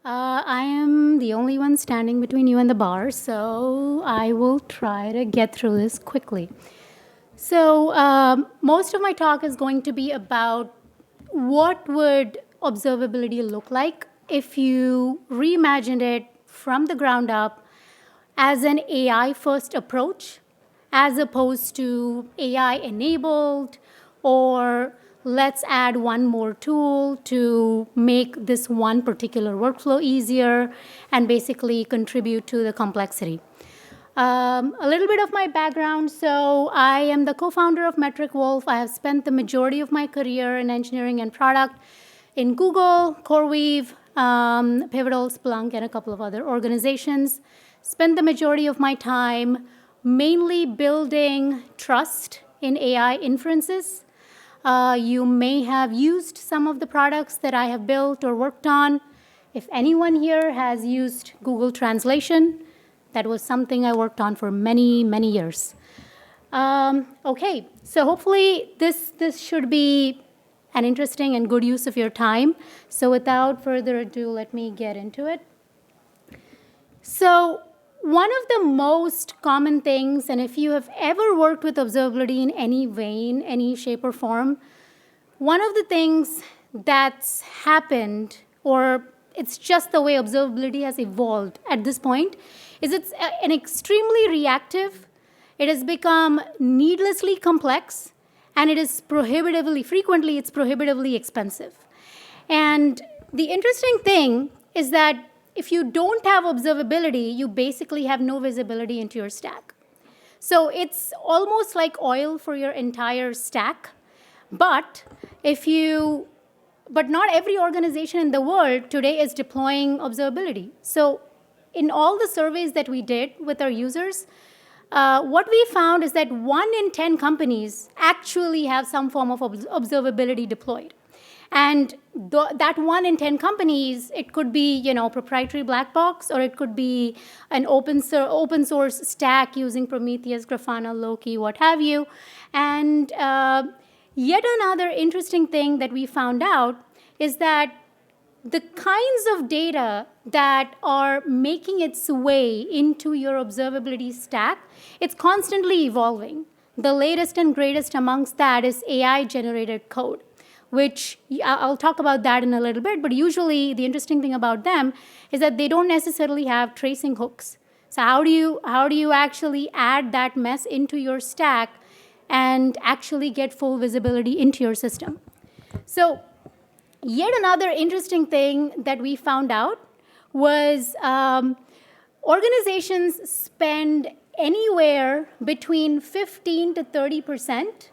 I am the only one standing between you and the bar, so I will try to get through this quickly. So, most of my talk is going to be about what would observability look like if you reimagined it from the ground up as an AI first approach as opposed to AI enabled, or let's add one more tool to make this one particular workflow easier and basically contribute to the complexity. A little bit of my background. So, I am the co founder of Metric Wolf. I have spent the majority of my career in engineering and product in Google, CoreWeave, Pivotal, Splunk, and a couple of other organizations. Spent the majority of my time mainly building trust in AI inferences. You may have used some of the products that I have built or worked on. If anyone here has used Google Translation, that was something I worked on for many, many years. Okay, so hopefully this should be an interesting and good use of your time. So without further ado, let me get into it. So one of the most common things, and if you have ever worked with observability in any vein, any shape or form, one of the things that's happened, or it's just the way observability has evolved at this point, is it's an extremely reactive, it has become needlessly complex, and it is frequently it's prohibitively expensive. And the interesting thing is that if you don't have observability, you basically have no visibility into your stack. So it's almost like oil for your entire stack. But not every organization in the world today is deploying observability. So in all the surveys that we did with our users, what we found is that 1 in 10 companies actually have some form of observability deployed. And that 1 in 10 companies, it could be proprietary black box, or it could be an open source stack using Prometheus, Grafana, Loki, what have you. And yet another interesting thing that we found out is that the kinds of data that are making its way into your observability stack, it's constantly evolving. The latest and greatest amongst that is AI-generated code, which I'll talk about that in a little bit, but usually the interesting thing about them is that they don't necessarily have tracing hooks. So how do you actually add that mess into your stack and actually get full visibility into your system? So yet another interesting thing that we found out was organizations spend anywhere between 15 to 30%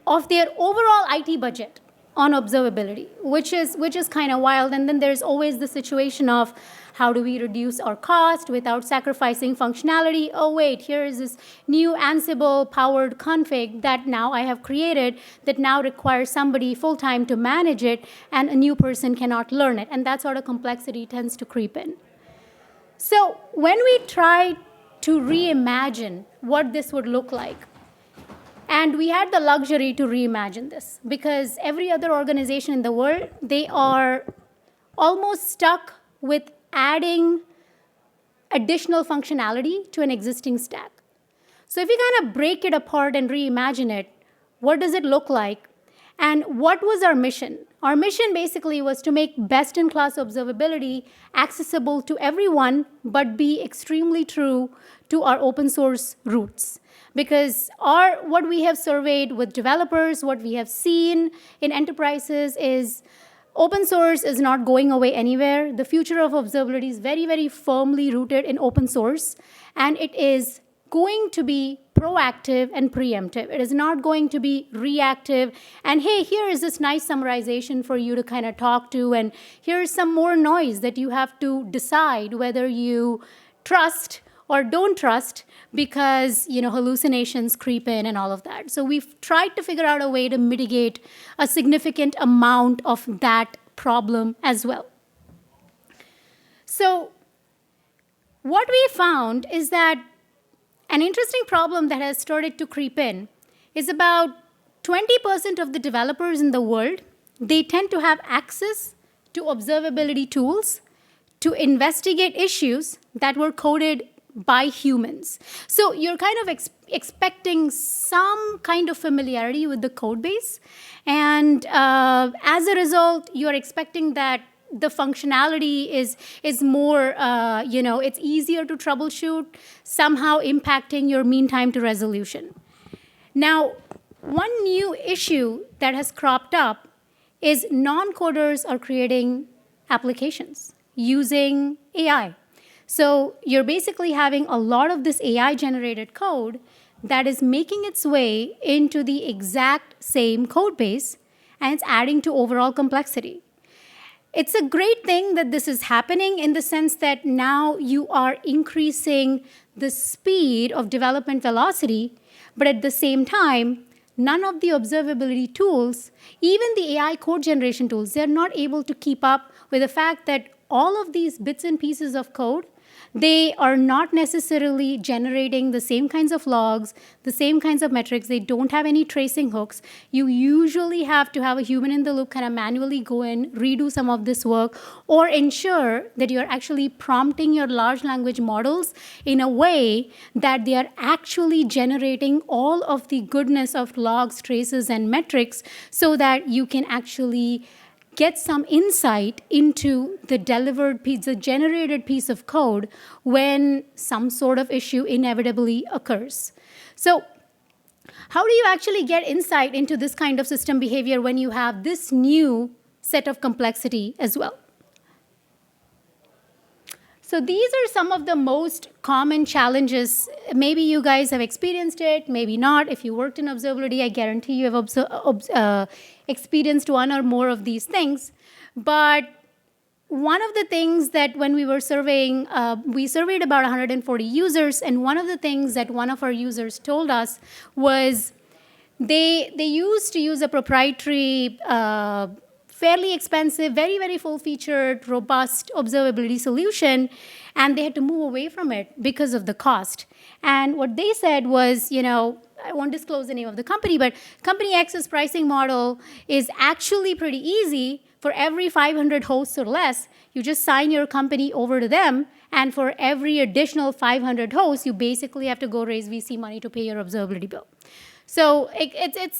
of their overall IT budget on observability, which is kind of wild. And then there's always the situation of how do we reduce our cost without sacrificing functionality? Oh, wait, here is this new Ansible-powered config that now I have created that now requires somebody full-time to manage it, and a new person cannot learn it. And that sort of complexity tends to creep in. So when we try to reimagine what this would look like, and we had the luxury to reimagine this because every other organization in the world, they are almost stuck with adding additional functionality to an existing stack. So if you kind of break it apart and reimagine it, what does it look like? And what was our mission? Our mission basically was to make best-in-class observability accessible to everyone, but be extremely true to our open source roots. Because what we have surveyed with developers, what we have seen in enterprises is open source is not going away anywhere. The future of observability is very, very firmly rooted in open source, and it is going to be proactive and preemptive. It is not going to be reactive. And hey, here is this nice summarization for you to kind of talk to, and here's some more noise that you have to decide whether you trust or don't trust because hallucinations creep in and all of that. So we've tried to figure out a way to mitigate a significant amount of that problem as well. So what we found is that an interesting problem that has started to creep in is about 20% of the developers in the world, they tend to have access to observability tools to investigate issues that were coded by humans. So you're kind of expecting some kind of familiarity with the code base. And as a result, you're expecting that the functionality is more, it's easier to troubleshoot, somehow impacting your mean time to resolution. Now, one new issue that has cropped up is non-coders are creating applications using AI. So you're basically having a lot of this AI-generated code that is making its way into the exact same code base, and it's adding to overall complexity. It's a great thing that this is happening in the sense that now you are increasing the speed of development velocity, but at the same time, none of the observability tools, even the AI code generation tools, they're not able to keep up with the fact that all of these bits and pieces of code, they are not necessarily generating the same kinds of logs, the same kinds of metrics. They don't have any tracing hooks. You usually have to have a human in the loop kind of manually go in, redo some of this work, or ensure that you're actually prompting your large language models in a way that they are actually generating all of the goodness of logs, traces, and metrics so that you can actually get some insight into the delivered piece, the generated piece of code when some sort of issue inevitably occurs. So how do you actually get insight into this kind of system behavior when you have this new set of complexity as well? So these are some of the most common challenges. Maybe you guys have experienced it, maybe not. If you worked in observability, I guarantee you have experienced one or more of these things. But one of the things that when we were surveying, we surveyed about 140 users, and one of the things that one of our users told us was they used to use a proprietary fairly expensive, very, very full-featured, robust observability solution, and they had to move away from it because of the cost. And what they said was, I won't disclose the name of the company, but Company X's pricing model is actually pretty easy. For every 500 hosts or less, you just sign your company over to them, and for every additional 500 hosts, you basically have to go raise VC money to pay your observability bill. So it's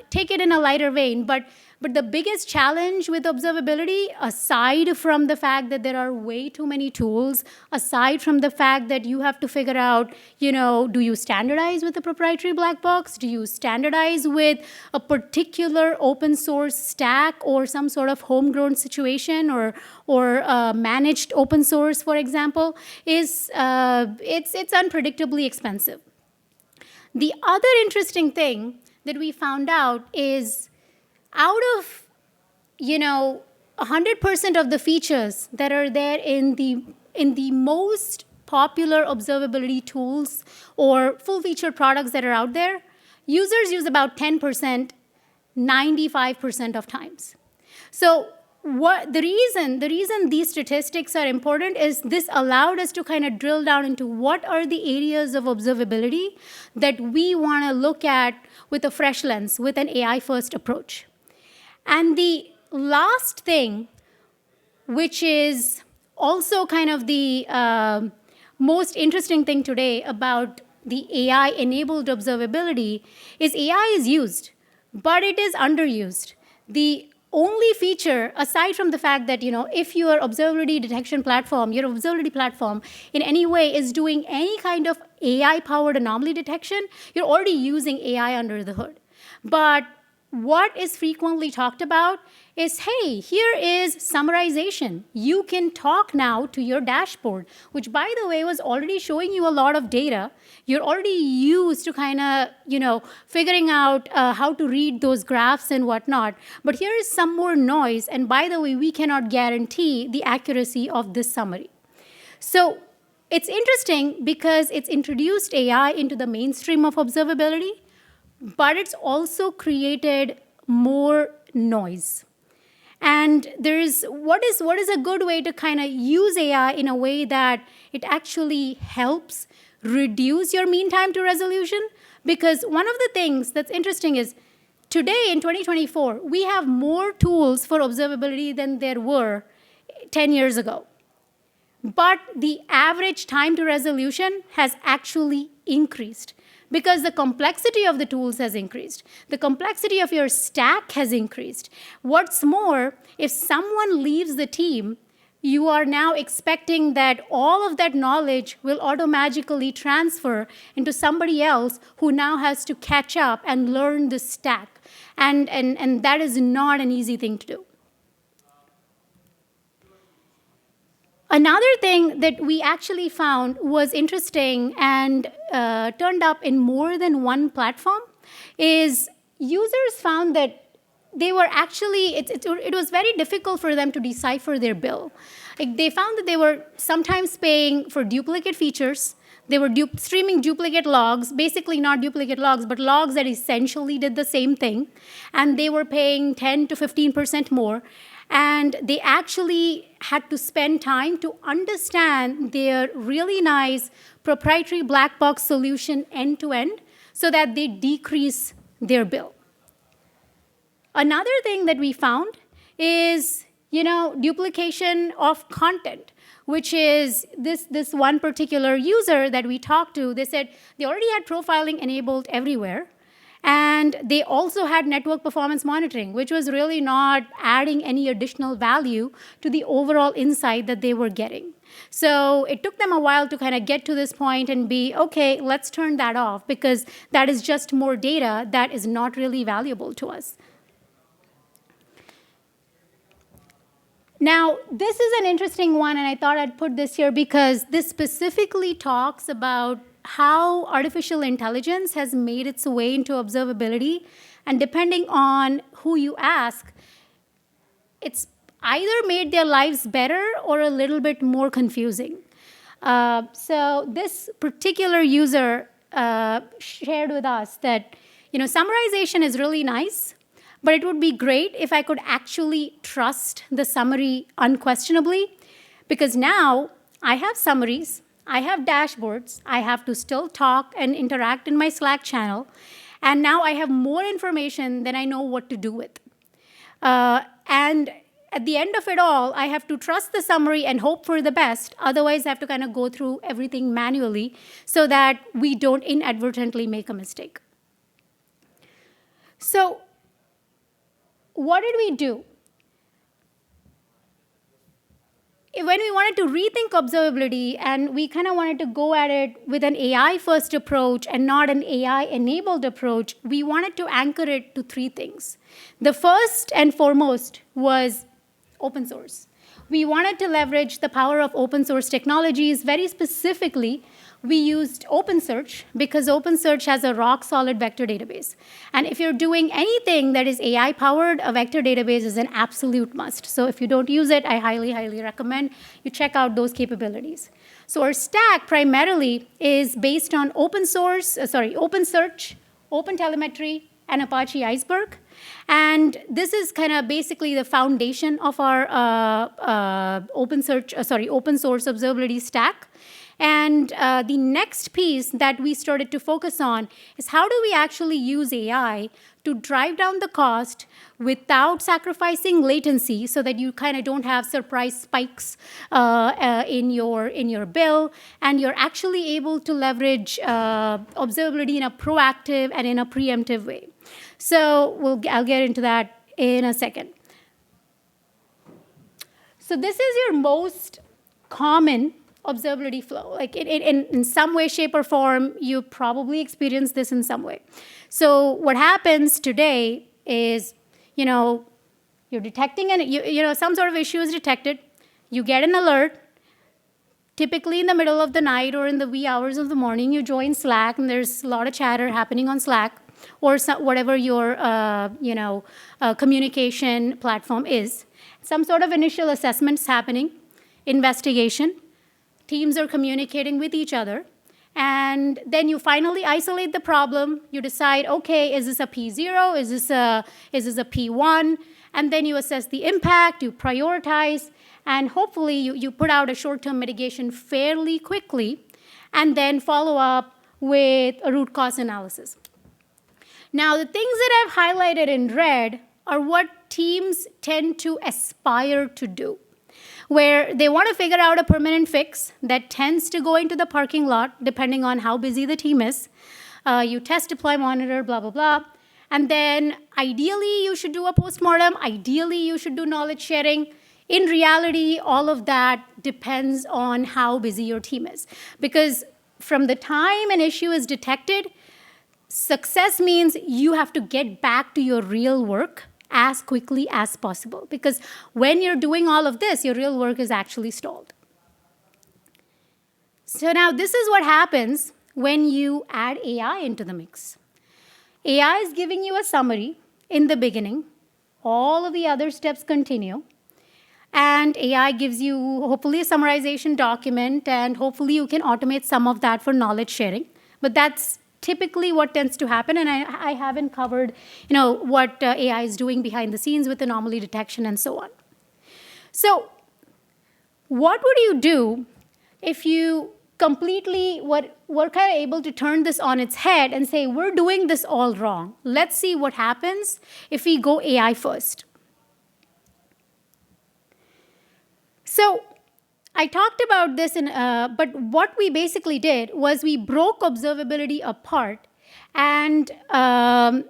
take it in a lighter vein, but the biggest challenge with observability, aside from the fact that there are way too many tools, aside from the fact that you have to figure out, do you standardize with a proprietary black box? Do you standardize with a particular open source stack or some sort of homegrown situation or managed open source, for example, it's unpredictably expensive. The other interesting thing that we found out is out of 100% of the features that are there in the most popular observability tools or full-featured products that are out there, users use about 10%, 95% of times. So the reason these statistics are important is this allowed us to kind of drill down into what are the areas of observability that we want to look at with a fresh lens, with an AI-first approach. And the last thing, which is also kind of the most interesting thing today about the AI-enabled observability, is AI is used, but it is underused. The only feature, aside from the fact that, if your observability detection platform, your observability platform in any way is doing any kind of AI-powered anomaly detection, you're already using AI under the hood. But what is frequently talked about is, hey, here is summarization. You can talk now to your dashboard, which, by the way, was already showing you a lot of data. You're already used to kind of, figuring out how to read those graphs and whatnot. But here is some more noise. And by the way, we cannot guarantee the accuracy of this summary. So it's interesting because it's introduced AI into the mainstream of observability, but it's also created more noise. And what is a good way to kind of use AI in a way that it actually helps reduce your mean time to resolution? Because one of the things that's interesting is today in 2024, we have more tools for observability than there were 10 years ago. but the average time to resolution has actually increased because the complexity of the tools has increased. The complexity of your stack has increased. What's more, if someone leaves the team, you are now expecting that all of that knowledge will automatically transfer into somebody else who now has to catch up and learn the stack. And that is not an easy thing to do. Another thing that we actually found was interesting and turned up in more than one platform is users found that they were actually, it was very difficult for them to decipher their bill. Like they found that they were sometimes paying for duplicate features. They were streaming duplicate logs, basically not duplicate logs, but logs that essentially did the same thing. And they were paying 10 to 15% more. And they actually had to spend time to understand their really nice proprietary black box solution end to end so that they decrease their bill. Another thing that we found is, duplication of content, which is this one particular user that we talked to. They said they already had profiling enabled everywhere, and they also had network performance monitoring, which was really not adding any additional value to the overall insight that they were getting. So it took them a while to kind of get to this point and be, okay, let's turn that off because that is just more data that is not really valuable to us. Now, this is an interesting one, and I thought I'd put this here because this specifically talks about how artificial intelligence has made its way into observability. And depending on who you ask, it's either made their lives better or a little bit more confusing. So this particular user shared with us that, summarization is really nice, but it would be great if I could actually trust the summary unquestionably, because now I have summaries, I have dashboards, I have to still talk and interact in my Slack channel, and now I have more information than I know what to do with. And at the end of it all, I have to trust the summary and hope for the best. Otherwise, I have to kind of go through everything manually so that we don't inadvertently make a mistake. So what did we do? When we wanted to rethink observability and we kind of wanted to go at it with an AI-first approach and not an AI-enabled approach, we wanted to anchor it to three things. The first and foremost was open source. We wanted to leverage the power of open source technologies. Very specifically, we used OpenSearch because OpenSearch has a rock-solid vector database. And if you're doing anything that is AI-powered, a vector database is an absolute must. So if you don't use it, I highly, highly recommend you check out those capabilities. So our stack primarily is based on OpenSearch, Open Telemetry, and Apache Iceberg. And this is kind of basically the foundation of our open source observability stack. And the next piece that we started to focus on is how do we actually use AI to drive down the cost without sacrificing latency so that you kind of don't have surprise spikes in your bill, and you're actually able to leverage observability in a proactive and in a preemptive way. So I'll get into that in a second. So this is your most common observability flow. Like in some way, shape, or form, you probably experienced this in some way. So what happens today is, you're detecting some sort of issue is detected. You get an alert. Typically in the middle of the night or in the wee hours of the morning, you join Slack, and there's a lot of chatter happening on Slack or whatever your communication platform is. Some sort of initial assessment's happening, investigation. Teams are communicating with each other. And then you finally isolate the problem. You decide, okay, is this a P0? Is this a P1? And then you assess the impact, you prioritize, and hopefully you put out a short-term mitigation fairly quickly, and then follow up with a root cause analysis. Now, the things that I've highlighted in red are what teams tend to aspire to do. where they want to figure out a permanent fix that tends to go into the parking lot, depending on how busy the team is. You test, deploy, monitor, blah, blah, blah. And then ideally, you should do a postmortem. Ideally, you should do knowledge sharing. In reality, all of that depends on how busy your team is. Because from the time an issue is detected, success means you have to get back to your real work as quickly as possible. Because when you're doing all of this, your real work is actually stalled. So now this is what happens when you add AI into the mix. AI is giving you a summary in the beginning. All of the other steps continue. And AI gives you, hopefully, a summarization document, and hopefully you can automate some of that for knowledge sharing. But that's typically what tends to happen, and I haven't covered what AI is doing behind the scenes with anomaly detection and so on. So what would you do if you completely were kind of able to turn this on its head and say, we're doing this all wrong. Let's see what happens if we go AI first. So I talked about this, but what we basically did was we broke observability apart, and the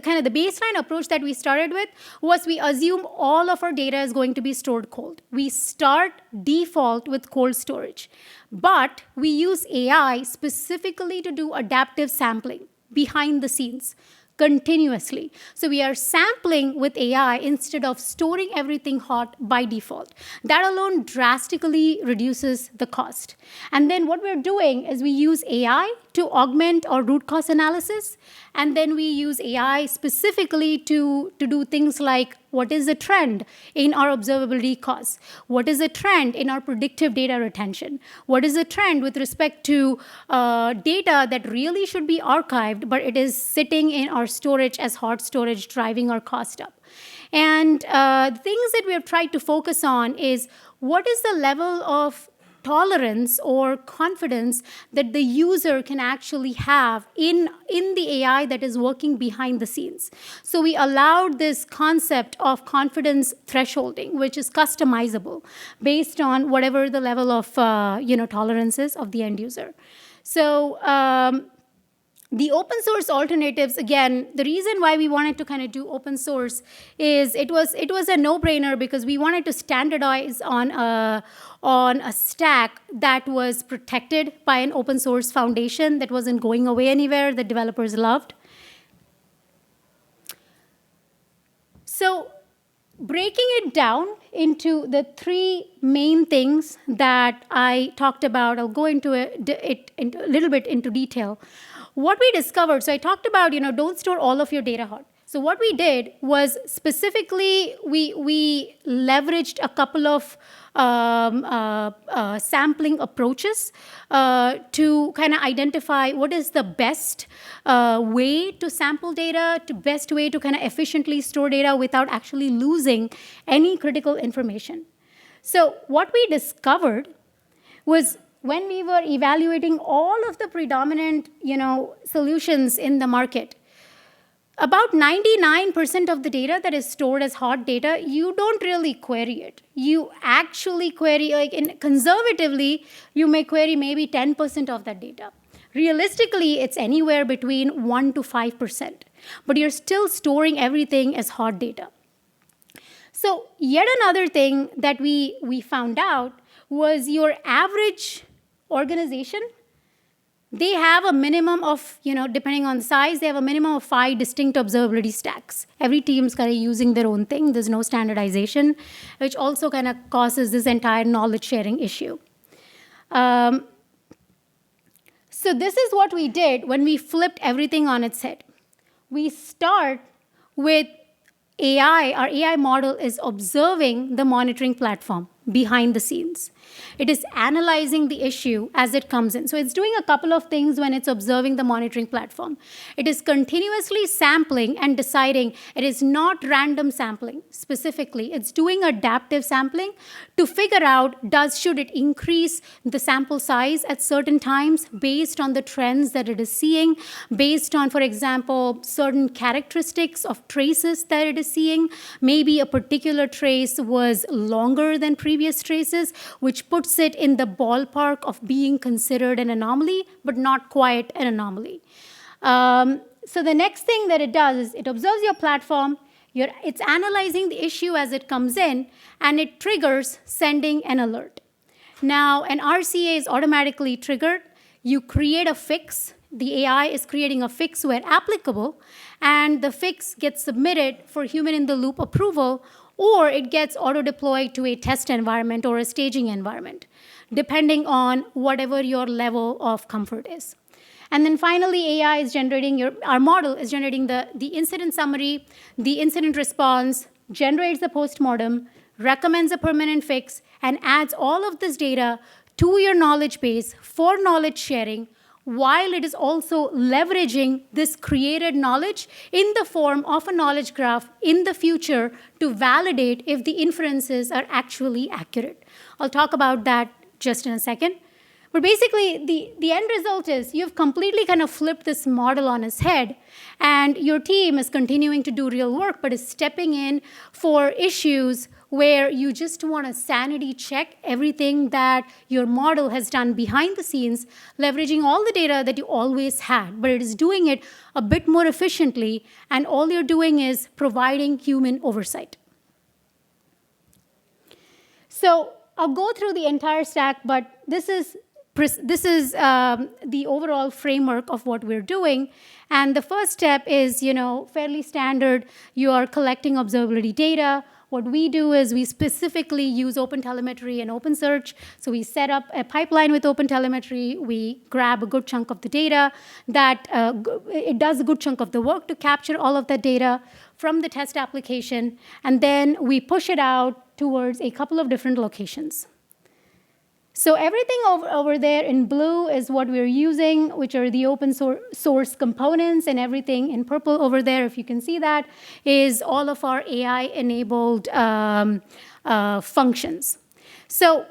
kind of the baseline approach that we started with was we assume all of our data is going to be stored cold. We start default with cold storage, but we use AI specifically to do adaptive sampling behind the scenes continuously. So we are sampling with AI instead of storing everything hot by default. That alone drastically reduces the cost. And then what we're doing is we use AI to augment our root cause analysis, and then we use AI specifically to do things like, what is the trend in our observability costs? What is the trend in our predictive data retention? What is the trend with respect to data that really should be archived, but it is sitting in our storage as hot storage, driving our cost up? And things that we have tried to focus on is, what is the level of tolerance or confidence that the user can actually have in the AI that is working behind the scenes. So we allowed this concept of confidence thresholding, which is customizable based on whatever the level of tolerance is of the end user. So the open source alternatives, again, the reason why we wanted to kind of do open source is it was a no-brainer, because we wanted to standardize on a stack that was protected by an open source foundation that wasn't going away anywhere, that developers loved. So breaking it down into the three main things that I talked about, I'll go into it a little bit into detail. What we discovered, so I talked about, don't store all of your data hot. So what we did was specifically, we leveraged a couple of sampling approaches to kind of identify what is the best way to sample data, the best way to kind of efficiently store data without actually losing any critical information. So what we discovered was, when we were evaluating all of the predominant, solutions in the market, about 99% of the data that is stored as hot data, you don't really query it. You actually query, conservatively, you may query maybe 10% of that data. Realistically, it's anywhere between 1 to 5%, but you're still storing everything as hot data. So yet another thing that we found out was, your average organization, they have a minimum of, depending on the size, they have a minimum of 5 distinct observability stacks. Every team's kind of using their own thing. There's no standardization, which also kind of causes this entire knowledge sharing issue. So this is what we did when we flipped everything on its head. We start with AI. Our AI model is observing the monitoring platform behind the scenes. It is analyzing the issue as it comes in. So it's doing a couple of things when it's observing the monitoring platform. It is continuously sampling and deciding. It is not random sampling specifically. It's doing adaptive sampling to figure out should it increase the sample size at certain times based on the trends that it is seeing, based on, for example, certain characteristics of traces that it is seeing. Maybe a particular trace was longer than previous traces, which puts it in the ballpark of being considered an anomaly, but not quite an anomaly. So the next thing that it does is it observes your platform, it's analyzing the issue as it comes in, and it triggers sending an alert. Now, an RCA is automatically triggered. You create a fix. The AI is creating a fix where applicable, and the fix gets submitted for human-in-the-loop approval, or it gets auto-deployed to a test environment or a staging environment, depending on whatever your level of comfort is. And then finally, AI is generating, our model is generating the incident summary, the incident response, generates the postmortem, recommends a permanent fix, and adds all of this data to your knowledge base for knowledge sharing, while it is also leveraging this created knowledge in the form of a knowledge graph in the future to validate if the inferences are actually accurate. I'll talk about that just in a second. But basically, the end result is you've completely kind of flipped this model on its head, and your team is continuing to do real work, but is stepping in for issues where you just want to sanity check everything that your model has done behind the scenes, leveraging all the data that you always had, but it is doing it a bit more efficiently, and all you're doing is providing human oversight. So I'll go through the entire stack, but this is the overall framework of what we're doing. And the first step is, fairly standard. You are collecting observability data. What we do is we specifically use Open Telemetry and OpenSearch. So we set up a pipeline with Open Telemetry. We grab a good chunk of the data. It does a good chunk of the work to capture all of that data from the test application. And then we push it out towards a couple of different locations. So everything over there in blue is what we're using, which are the open source components, and everything in purple over there, if you can see that, is all of our AI-enabled functions. So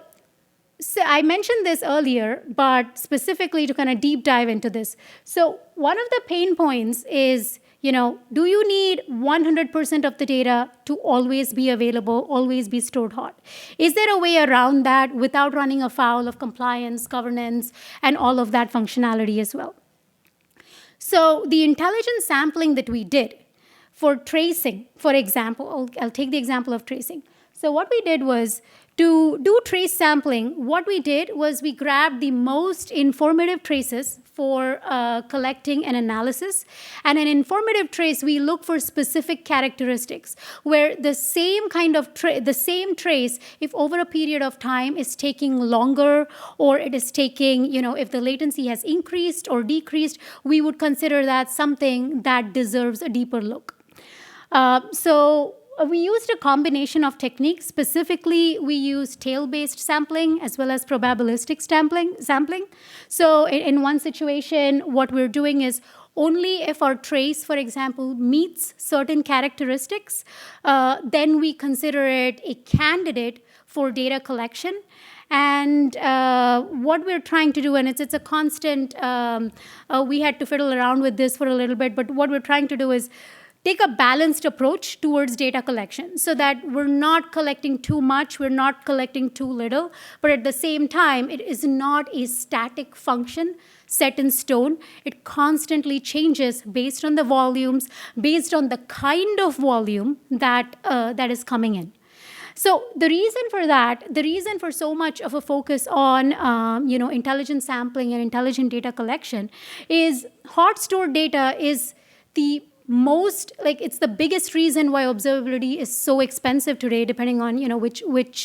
I mentioned this earlier, but specifically to kind of deep dive into this. So one of the pain points is, do you need 100% of the data to always be available, always be stored hot? Is there a way around that without running afoul of compliance, governance, and all of that functionality as well? So the intelligent sampling that we did for tracing, for example, I'll take the example of tracing. So what we did was, to do trace sampling, what we did was we grabbed the most informative traces for collecting an analysis. And an informative trace, we look for specific characteristics where the same kind of the same trace, if over a period of time is taking longer, or it is taking, if the latency has increased or decreased, we would consider that something that deserves a deeper look. We used a combination of techniques. Specifically, we used tail-based sampling as well as probabilistic sampling. So in one situation, what we're doing is only if our trace, for example, meets certain characteristics, then we consider it a candidate for data collection. And what we're trying to do, and it's a constant, we had to fiddle around with this for a little bit, but what we're trying to do is take a balanced approach towards data collection so that we're not collecting too much, we're not collecting too little, but at the same time, it is not a static function set in stone. It constantly changes based on the volumes, based on the kind of volume that is coming in. So the reason for so much of a focus on intelligent sampling and intelligent data collection is hot stored data is the it's the biggest reason why observability is so expensive today, depending on which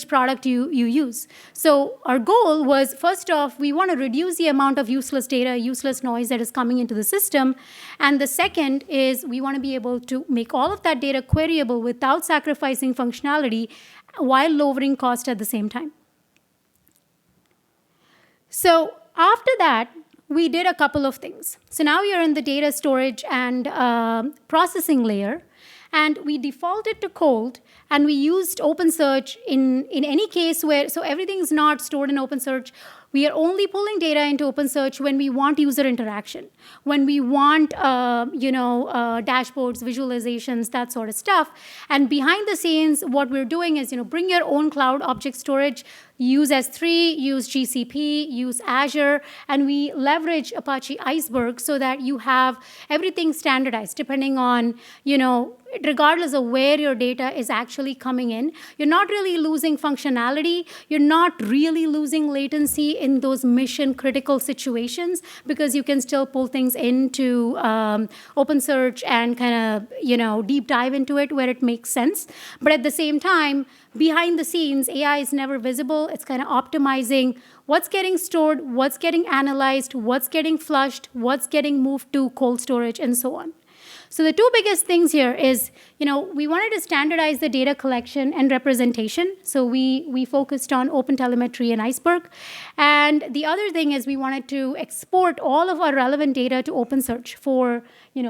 product you use. So our goal was, first off, we want to reduce the amount of useless data, useless noise that is coming into the system. And the second is we want to be able to make all of that data queryable without sacrificing functionality while lowering cost at the same time. So after that, we did a couple of things. So now you're in the data storage and processing layer, and we defaulted to cold, and we used OpenSearch in any case where, so everything's not stored in OpenSearch. We are only pulling data into OpenSearch when we want user interaction, when we want, dashboards, visualizations, that sort of stuff. And behind the scenes, what we're doing is, bring your own cloud object storage, use S3, use GCP, use Azure, and we leverage Apache Iceberg so that you have everything standardized depending on, regardless of where your data is actually coming in. You're not really losing functionality. You're not really losing latency in those mission critical situations because you can still pull things into OpenSearch and kind of, deep dive into it where it makes sense. But at the same time, behind the scenes, AI is never visible. It's kind of optimizing what's getting stored, what's getting analyzed, what's getting flushed, what's getting moved to cold storage, and so on. So the two biggest things here is, we wanted to standardize the data collection and representation. So we focused on Open Telemetry and Iceberg. And the other thing is we wanted to export all of our relevant data to OpenSearch for,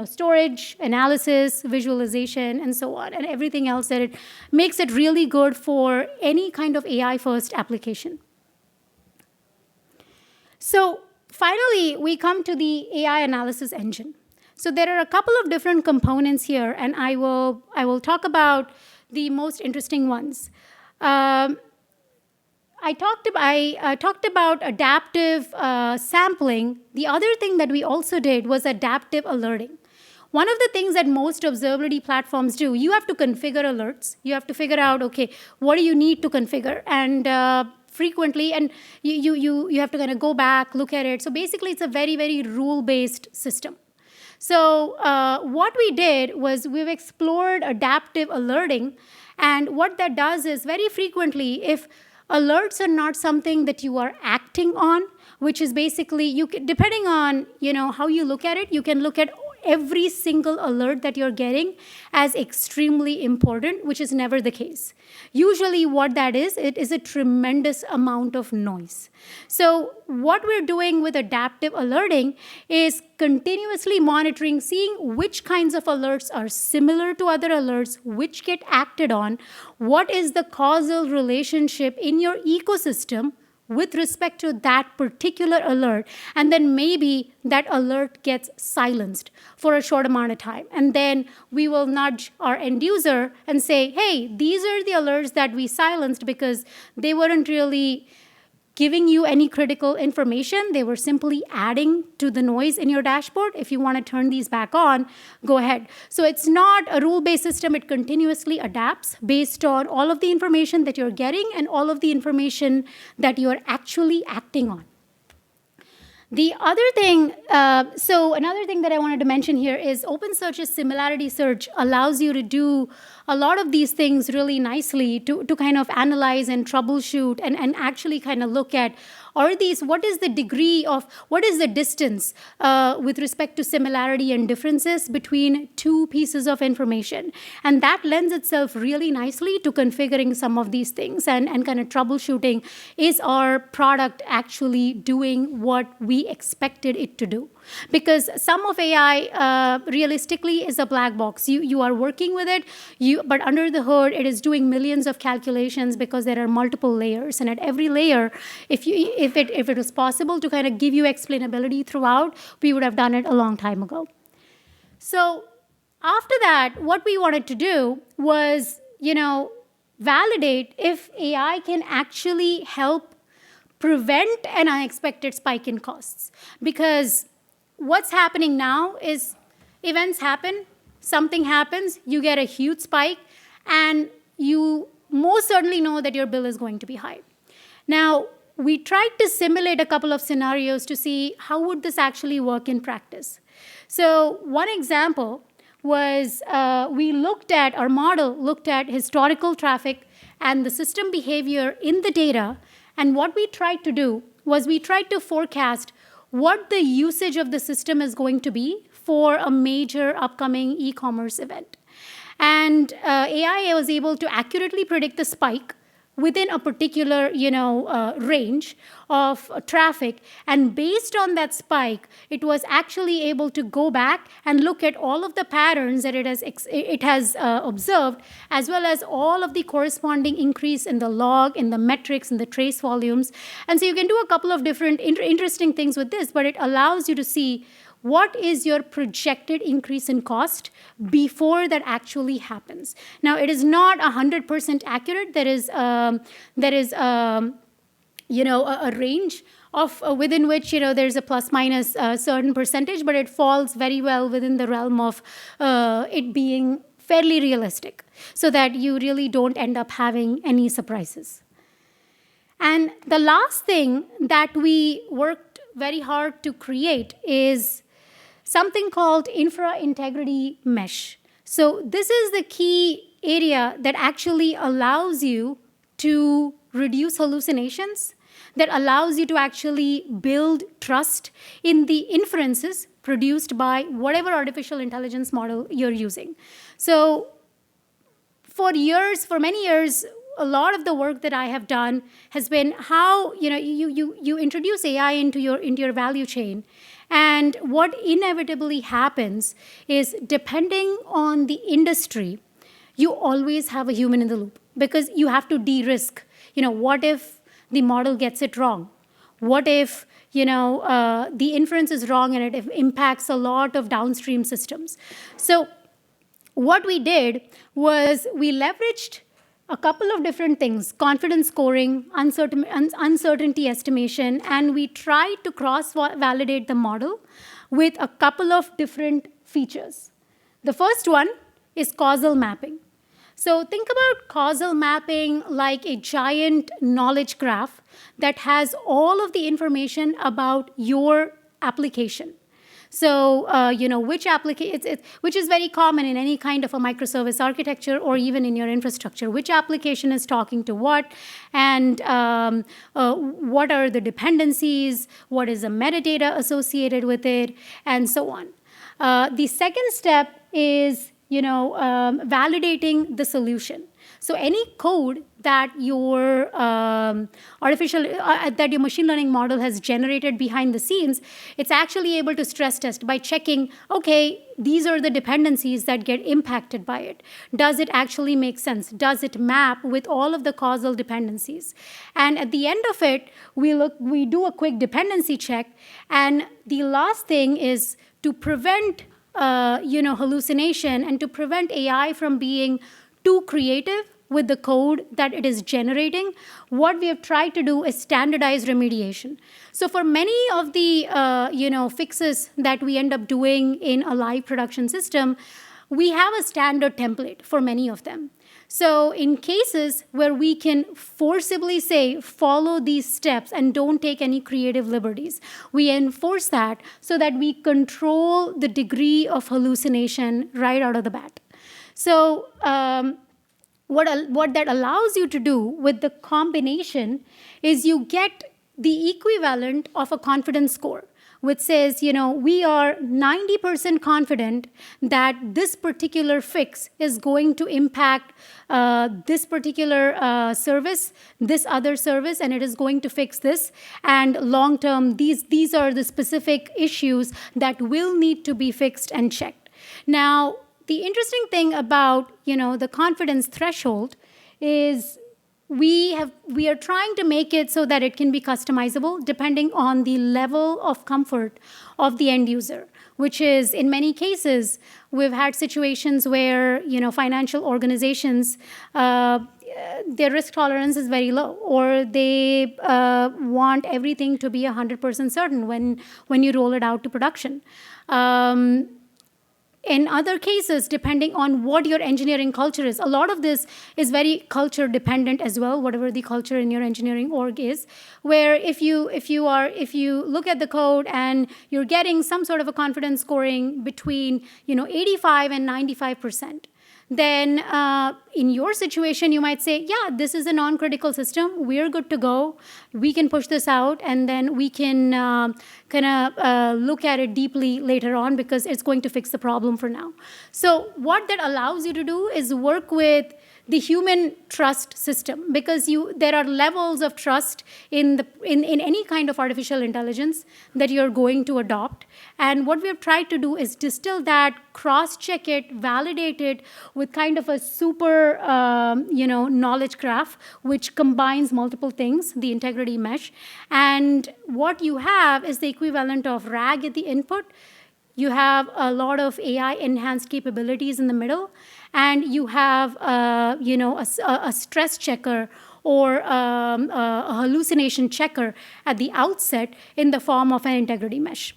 storage, analysis, visualization, and so on, and everything else that it makes it really good for any kind of AI-first application. So finally, we come to the AI analysis engine. So there are a couple of different components here, and I will talk about the most interesting ones. I talked about adaptive sampling. The other thing that we also did was adaptive alerting. One of the things that most observability platforms do, you have to configure alerts. You have to figure out, okay, what do you need to configure? And frequently, and you have to kind of go back, look at it. So basically, it's a very, very rule-based system. So what we did was we've explored adaptive alerting, and what that does is very frequently, if alerts are not something that you are acting on, which is basically, depending on how you look at it, you can look at every single alert that you're getting as extremely important, which is never the case. Usually what that is, it is a tremendous amount of noise. So what we're doing with adaptive alerting is continuously monitoring, seeing which kinds of alerts are similar to other alerts, which get acted on, what is the causal relationship in your ecosystem with respect to that particular alert, and then maybe that alert gets silenced for a short amount of time. And then we will nudge our end user and say, hey, these are the alerts that we silenced because they weren't really giving you any critical information. They were simply adding to the noise in your dashboard. If you want to turn these back on, go ahead. So it's not a rule-based system. It continuously adapts based on all of the information that you're getting and all of the information that you're actually acting on. The other thing, so another thing that I wanted to mention here is OpenSearch's similarity search allows you to do a lot of these things really nicely to kind of analyze and troubleshoot and actually kind of look at, what is the distance with respect to similarity and differences between two pieces of information. And that lends itself really nicely to configuring some of these things and kind of troubleshooting, is our product actually doing what we expected it to do? Because some of AI realistically is a black box. You are working with it, but under the hood, it is doing millions of calculations because there are multiple layers. And at every layer, if it was possible to kind of give you explainability throughout, we would have done it a long time ago. So after that, what we wanted to do was, validate if AI can actually help prevent an unexpected spike in costs. Because what's happening now is events happen, something happens, you get a huge spike, and you most certainly know that your bill is going to be high. Now, we tried to simulate a couple of scenarios to see how would this actually work in practice. So one example was our model looked at historical traffic and the system behavior in the data, and what we tried to do was we tried to forecast what the usage of the system is going to be for a major upcoming e-commerce event. And AI was able to accurately predict the spike within a particular, range of traffic. And based on that spike, it was actually able to go back and look at all of the patterns that it has observed, as well as all of the corresponding increase in the log, in the metrics, in the trace volumes. And so you can do a couple of different interesting things with this, but it allows you to see what is your projected increase in cost before that actually happens. Now, it is not 100% accurate. There is a range of within which there's a plus minus certain percentage, but it falls very well within the realm of it being fairly realistic, so that you really don't end up having any surprises. And the last thing that we worked very hard to create is something called infra integrity mesh. So this is the key area that actually allows you to reduce hallucinations, that allows you to actually build trust in the inferences produced by whatever artificial intelligence model you're using. So for many years, a lot of the work that I have done has been how you introduce AI into your value chain. And what inevitably happens is, depending on the industry, you always have a human in the loop, because you have to de-risk. What if the model gets it wrong? What if the inference is wrong and it impacts a lot of downstream systems? So what we did was we leveraged a couple of different things: confidence scoring, uncertainty estimation, and we tried to cross-validate the model with a couple of different features. The first one is causal mapping. So think about causal mapping like a giant knowledge graph that has all of the information about your application. So, which is very common in any kind of a microservice architecture, or even in your infrastructure. Which application is talking to what, and what are the dependencies, what is the metadata associated with it, and so on. The second step is validating the solution. So any code that your that your machine learning model has generated behind the scenes, it's actually able to stress test by checking, okay, these are the dependencies that get impacted by it. Does it actually make sense? Does it map with all of the causal dependencies? And at the end of it, we do a quick dependency check. And the last thing is to prevent hallucination, and to prevent AI from being too creative with the code that it is generating. What we have tried to do is standardize remediation. So for many of the fixes that we end up doing in a live production system, we have a standard template for many of them. So in cases where we can forcibly say, follow these steps and don't take any creative liberties, we enforce that so that we control the degree of hallucination right out of the bat. So what that allows you to do with the combination is you get the equivalent of a confidence score, which says, we are 90% confident that this particular fix is going to impact this particular service, this other service, and it is going to fix this. And long term, these are the specific issues that will need to be fixed and checked. Now, the interesting thing about the confidence threshold is we are trying to make it so that it can be customizable depending on the level of comfort of the end user, which is, in many cases, we've had situations where financial organizations, their risk tolerance is very low, or they want everything to be 100% certain when you roll it out to production. In other cases, depending on what your engineering culture is, a lot of this is very culture dependent as well, whatever the culture in your engineering org is, where if you look at the code and you're getting some sort of a confidence scoring between 85 and 95%, then in your situation, you might say, yeah, this is a non-critical system. We're good to go. We can push this out, and then we can kind of look at it deeply later on because it's going to fix the problem for now. So what that allows you to do is work with the human trust system, because there are levels of trust in any kind of artificial intelligence that you're going to adopt. And what we've tried to do is distill that, cross-check it, validate it with kind of a super knowledge graph, which combines multiple things, the integrity mesh. And what you have is the equivalent of RAG at the input. You have a lot of AI-enhanced capabilities in the middle, and you have a stress checker or a hallucination checker at the outset in the form of an integrity mesh.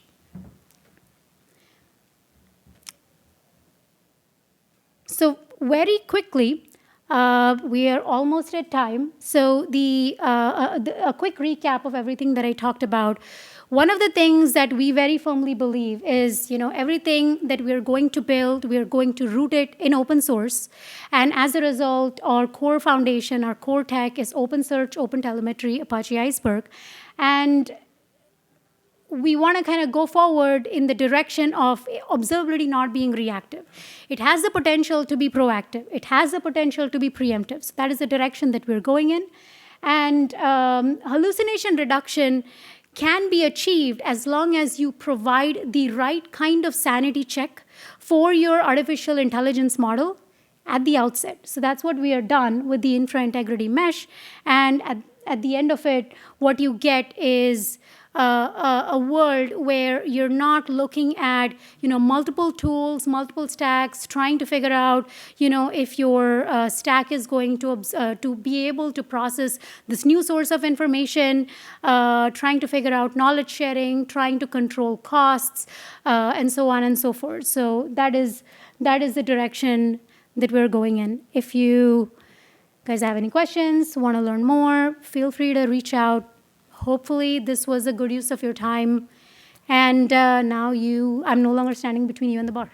So very quickly, we are almost at time. So a quick recap of everything that I talked about. One of the things that we very firmly believe is, everything that we're going to build, we're going to root it in open source. And as a result, our core foundation, our core tech is OpenSearch, Open Telemetry, Apache Iceberg. And we want to kind of go forward in the direction of observability not being reactive. It has the potential to be proactive. It has the potential to be preemptive. So that is the direction that we're going in. And hallucination reduction can be achieved as long as you provide the right kind of sanity check for your artificial intelligence model at the outset. So that's what we are done with the infra-integrity mesh. And at the end of it, what you get is a world where you're not looking at multiple tools, multiple stacks, trying to figure out if your stack is going to be able to process this new source of information, trying to figure out knowledge sharing, trying to control costs, and so on and so forth. So that is the direction that we're going in. If you guys have any questions, want to learn more, feel free to reach out. Hopefully, this was a good use of your time. And now I'm no longer standing between you and the bar.